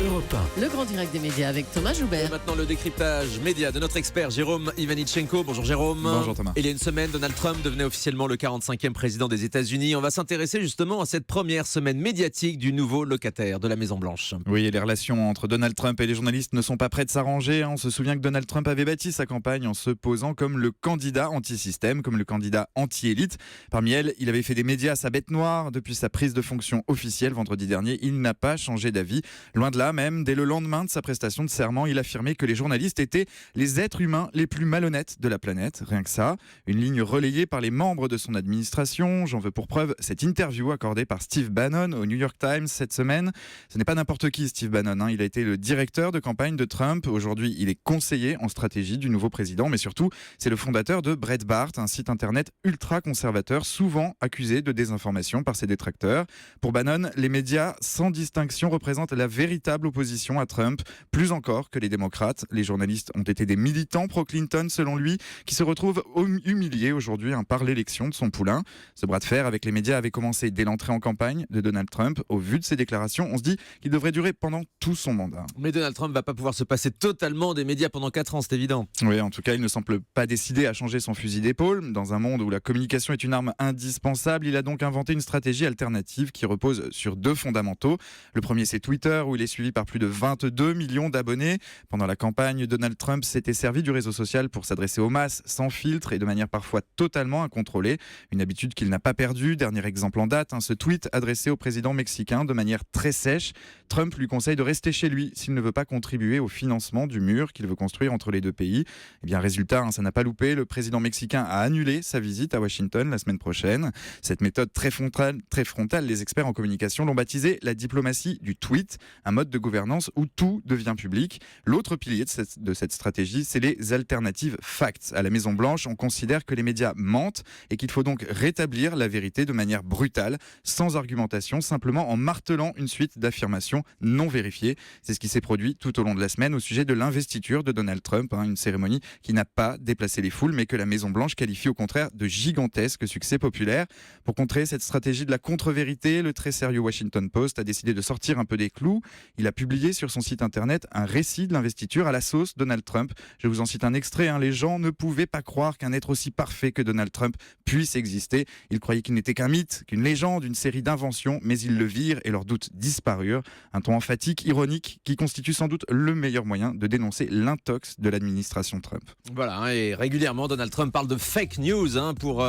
Europe 1. Le grand direct des médias avec Thomas Et Joubert. maintenant le décryptage média de notre expert Jérôme Ivanichenko. Bonjour Jérôme. Bonjour Thomas. Il y a une semaine, Donald Trump devenait officiellement le 45e président des États-Unis. On va s'intéresser justement à cette première semaine médiatique du nouveau locataire de la Maison-Blanche. Oui, et les relations entre Donald Trump et les journalistes ne sont pas prêtes de s'arranger. On se souvient que Donald Trump avait bâti sa campagne en se posant comme le candidat anti-système, comme le candidat anti-élite. Parmi elles, il avait fait des médias sa bête noire. Depuis sa prise de fonction officielle vendredi dernier, il n'a pas changé d'avis. Loin de là, même, dès le lendemain de sa prestation de serment, il affirmait que les journalistes étaient les êtres humains les plus malhonnêtes de la planète. Rien que ça, une ligne relayée par les membres de son administration. J'en veux pour preuve cette interview accordée par Steve Bannon au New York Times cette semaine. Ce n'est pas n'importe qui, Steve Bannon. Il a été le directeur de campagne de Trump. Aujourd'hui, il est conseiller en stratégie du nouveau président, mais surtout, c'est le fondateur de Breitbart, un site internet ultra-conservateur, souvent accusé de désinformation par ses détracteurs. Pour Bannon, les médias, sans distinction, représentent la véritable opposition à Trump, plus encore que les démocrates. Les journalistes ont été des militants pro-Clinton, selon lui, qui se retrouvent humiliés aujourd'hui par l'élection de son poulain. Ce bras de fer avec les médias avait commencé dès l'entrée en campagne de Donald Trump. Au vu de ses déclarations, on se dit qu'il devrait durer pendant tout son mandat. Mais Donald Trump va pas pouvoir se passer totalement des médias pendant 4 ans, c'est évident. Oui, en tout cas, il ne semble pas décidé à changer son fusil d'épaule. Dans un monde où la communication est une arme indispensable, il a donc inventé une stratégie alternative qui repose sur 2 fondamentaux. Le premier, c'est Twitter, où il est suivi par plus de 22 millions d'abonnés. Pendant la campagne, Donald Trump s'était servi du réseau social pour s'adresser aux masses, sans filtre et de manière parfois totalement incontrôlée. Une habitude qu'il n'a pas perdue. Dernier exemple en date, ce tweet adressé au président mexicain de manière très sèche. Trump lui conseille de rester chez lui s'il ne veut pas contribuer au financement du mur qu'il veut construire entre les deux pays. Eh bien, résultat, ça n'a pas loupé. Le président mexicain a annulé sa visite à Washington la semaine prochaine. Cette méthode très frontale, les experts en communication l'ont baptisée la diplomatie du tweet, un mode de gouvernance où tout devient public. L'autre pilier de cette stratégie, c'est les alternatives facts. À la Maison-Blanche, on considère que les médias mentent et qu'il faut donc rétablir la vérité de manière brutale, sans argumentation, simplement en martelant une suite d'affirmations non vérifiées. C'est ce qui s'est produit tout au long de la semaine au sujet de l'investiture de Donald Trump, une cérémonie qui n'a pas déplacé les foules, mais que la Maison-Blanche qualifie au contraire de gigantesque succès populaire. Pour contrer cette stratégie de la contre-vérité, le très sérieux Washington Post a décidé de sortir un peu des clous. Il a publié sur son site internet un récit de l'investiture à la sauce Donald Trump. Je vous en cite un extrait. Les gens ne pouvaient pas croire qu'un être aussi parfait que Donald Trump puisse exister. Ils croyaient qu'il n'était qu'un mythe, qu'une légende, une série d'inventions, mais ils le virent et leurs doutes disparurent. Un ton emphatique, ironique, qui constitue sans doute le meilleur moyen de dénoncer l'intox de l'administration Trump. Voilà, et régulièrement Donald Trump parle de fake news pour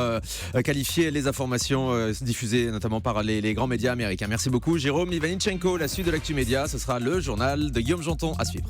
qualifier les informations diffusées notamment par les grands médias américains. Merci beaucoup Jérôme Ivanichenko. La suite de l'actu média, ce sera le journal de Guillaume Janton à suivre.